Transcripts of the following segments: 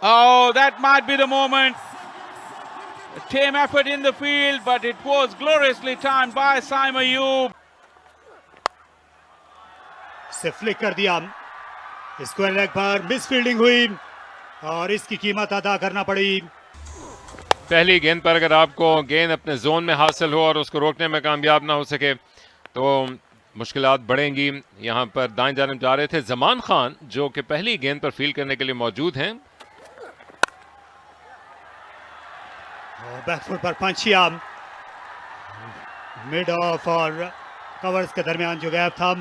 Oh, that might be the moment. A tame effort in the field, but it was gloriously timed by Saim Ayub. से flick कर दिया, square leg पर miss fielding हुई और इसकी कीमत अदा करना पड़ी। पहली गेंद पर अगर आपको गेंद अपने जोन में हासिल हो और उसको रोकने में कामयाब ना हो सके तो मुश्किलात बढ़ेंगी। यहां पर दाएं जानब जा रहे थे जमान खान, जो कि पहली गेंद पर फील्ड करने के लिए मौजूद हैं। बैकफुट पर पंच किया, मिड ऑफ और कवर्स के दरमियान जो गैप था।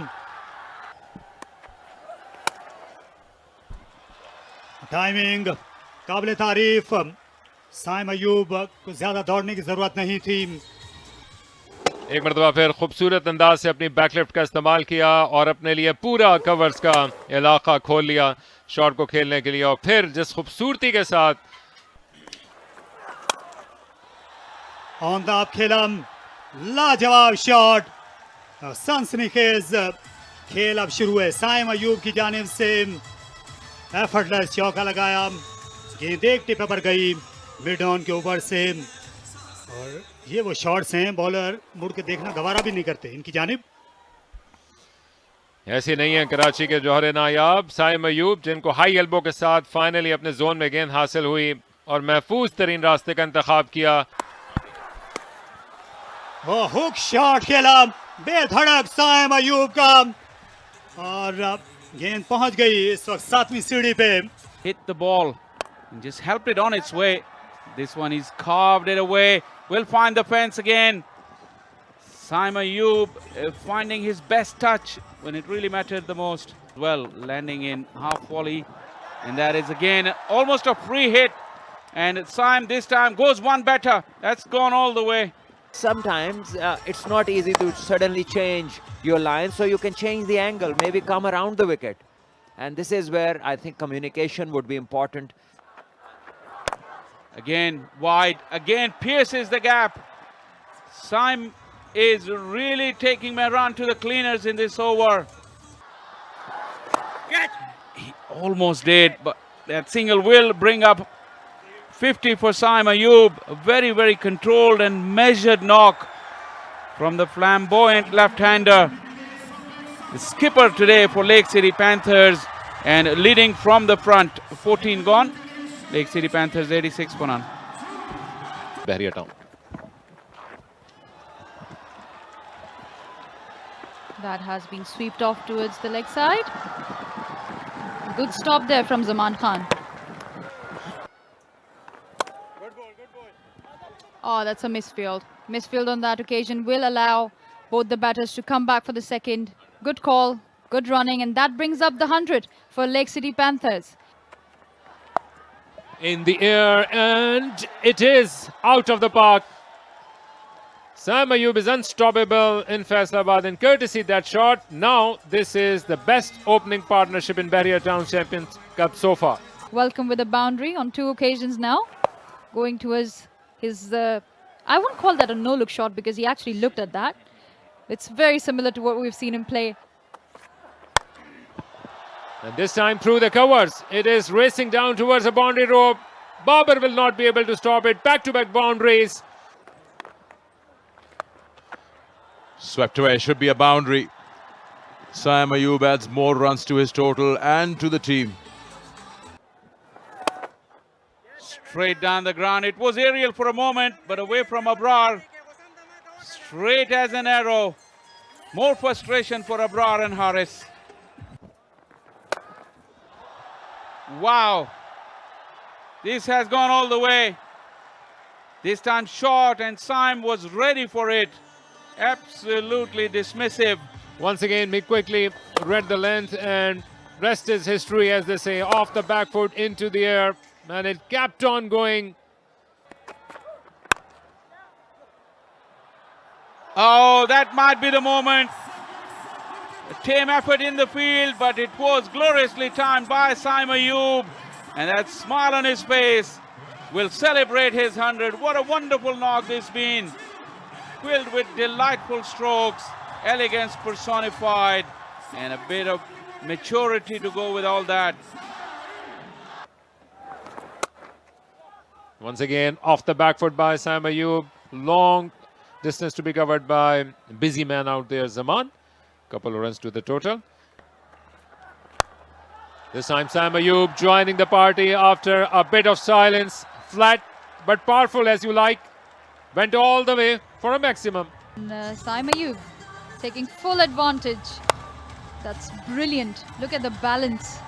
टाइमिंग काबिल तारीफ। साइम अयूब को ज्यादा दौड़ने की जरूरत नहीं थी। एक मरतबा फिर खूबसूरत अंदाज से अपनी बैकलिफ्ट का इस्तेमाल किया और अपने लिए पूरा कवर्स का इलाका खोल लिया शॉट को खेलने के लिए। और फिर जिस खूबसूरती के साथ ऑन द अप खेला, लाजवाब शॉट, सनसनीखेज खेल अब शुरू है। साइम अयूब की जानिब से एफर्टलेस चौका लगाया, गेंद एक टिप पर गई मिड ऑन के ऊपर से। और ये वो शॉट्स हैं बॉलर मुड़ के देखना गवारा भी नहीं करते इनकी जानिब। ऐसी नहीं है कराची के जौहर नायाब साइम अयूब, जिनको हाई एल्बो के साथ फाइनली अपने जोन में गेंद हासिल हुई और महफूज तरीन रास्ते का इंतखाब किया। वो हुक शॉट खेला बेधड़क साइम अयूब का और गेंद पहुंच गई इस वक्त 7वीं सीढ़ी पे। Hit the ball and just helped it on its way. This one is carved it away. Will find the fence again. Saim Ayub finding his best touch when it really mattered the most. Well, landing in half volley, and that is again almost a free hit. And Saim this time goes one better. That's gone all the way. Sometimes it's not easy to suddenly change your line, so you can change the angle, maybe come around the wicket. And this is where I think communication would be important. Again wide, again pierces the gap. Saim is really taking Mehran to the cleaners in this over. He almost did, but that single will bring up 50 for Saim Ayub. A very, very controlled and measured knock from the flamboyant left-hander. The skipper today for Lake City Panthers and leading from the front. 14 gone. Lake City Panthers 86 for none. Bahria town. That has been swept off towards the leg side. Good stop there from Zaman Khan. Oh, that's a misfield. Misfield on that occasion will allow both the batters to come back for the second. Good call, good running, and that brings up the 100 for Lake City Panthers. In the air, and it is out of the park. Saim Ayub is unstoppable in Faisalabad, and courtesy that shot, now this is the best opening partnership in Bahria Town Champions Cup so far. Welcome with a boundary on 2 occasions now. Going towards his, I won't call that a no-look shot because he actually looked at that. It's very similar to what we've seen him play. And this time through the covers, it is racing down towards the boundary rope. Babar will not be able to stop it. Back-to-back boundaries. Swept away, should be a boundary. Saim Ayub adds more runs to his total and to the team. Straight down the ground. It was aerial for a moment, but away from Abrar. Straight as an arrow. More frustration for Abrar and Haris. Wow. This has gone all the way. This time short, and Saim was ready for it. Absolutely dismissive. Once again, Mick quickly read the length, and rest is history, as they say. Off the back foot into the air, and it kept on going. Oh, that might be the moment. A tame effort in the field, but it was gloriously timed by Saim Ayub. And that smile on his face will celebrate his 100. What a wonderful knock this been. Filled with delightful strokes, elegance personified, and a bit of maturity to go with all that. Once again, off the back foot by Saim Ayub. Long distance to be covered by busy man out there, Zaman. Couple of runs to the total. This time Saim Ayub joining the party after a bit of silence. Flat but powerful as you like. Went all the way for a maximum. And, Saim Ayub taking full advantage. That's brilliant. Look at the balance.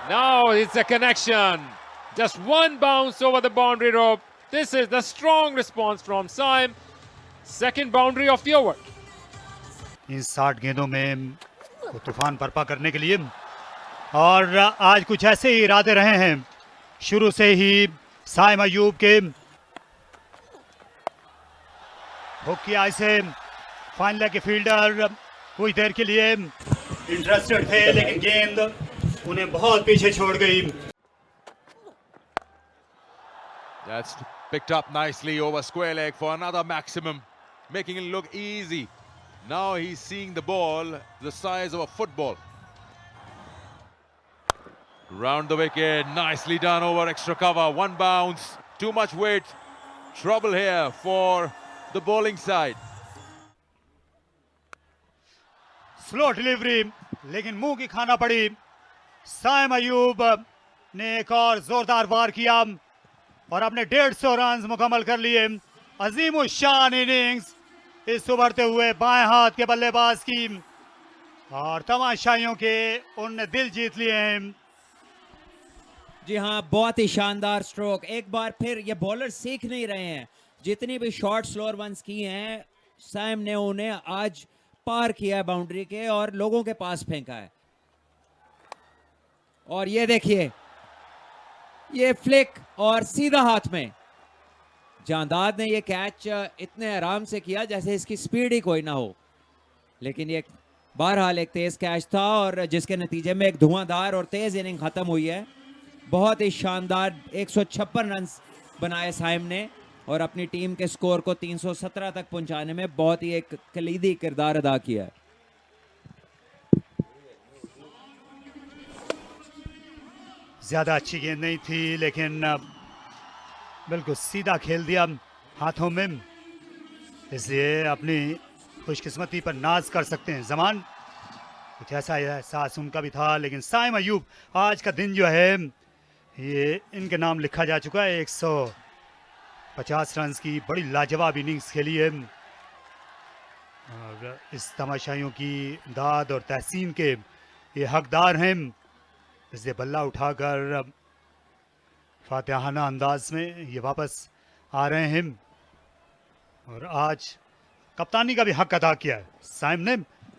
Now it's a connection. Just one bounce over the boundary rope. This is the strong response from Saim. Second boundary of the over. इन 60 गेंदों में को तूफान बर्पा करने के लिए और आज कुछ ऐसे ही इरादे रहे हैं शुरू से ही साइम अयूब के हुक किया इसे फाइनल के फील्डर कुछ देर के लिए इंटरेस्टेड थे लेकिन गेंद उन्हें बहुत पीछे छोड़ गई. That's picked up nicely over square leg for another maximum, making it look easy. Now he's seeing the ball the size of a football. Round the wicket, nicely done over extra cover. One bounce, too much weight. Trouble here for the bowling side. Slow delivery लेकिन मुंह की खाना पड़ी. साइम अयूब ने एक और जोरदार वार किया और अपने 150 रन मुकम्मल कर लिए. अजीमुशान इनिंग्स इस उभरते हुए बाएं हाथ के बल्लेबाज की और तमाशाइयों के उनने दिल जीत लिए हैं. जी हाँ, बहुत ही शानदार स्ट्रोक. एक बार फिर ये बॉलर सीख नहीं रहे हैं. जितनी भी शॉर्ट स्लोअर वंस की हैं साइम ने उन्हें आज पार किया है बाउंड्री के और लोगों के पास फेंका है. और ये देखिए, ये फ्लिक और सीधा हाथ में. जांदाद ने ये कैच इतने आराम से किया जैसे इसकी स्पीड ही कोई ना हो, लेकिन ये बहरहाल एक तेज कैच था और जिसके नतीजे में एक धुआंधार और तेज इनिंग खत्म हुई है. बहुत ही शानदार 156 रन बनाए साइम ने और अपनी टीम के स्कोर को 317 तक पहुंचाने में बहुत ही एक कलीदी किरदार अदा किया है. ज्यादा अच्छी गेंद नहीं थी लेकिन बिल्कुल सीधा खेल दिया हाथों में, इसलिए अपनी खुशकिस्मती पर नाज कर सकते हैं. जमान कुछ ऐसा एहसास उनका भी था, लेकिन साइम अयूब आज का दिन जो है ये इनके नाम लिखा जा चुका है. 150 रन की बड़ी लाजवाब इनिंग्स खेली है और इस तमाशाइयों की दाद और तहसीन के ये हकदार हैं. इसलिए बल्ला उठाकर फातिहाना अंदाज में ये वापस आ रहे हैं और आज कप्तानी का भी हक अदा किया है साइम ने.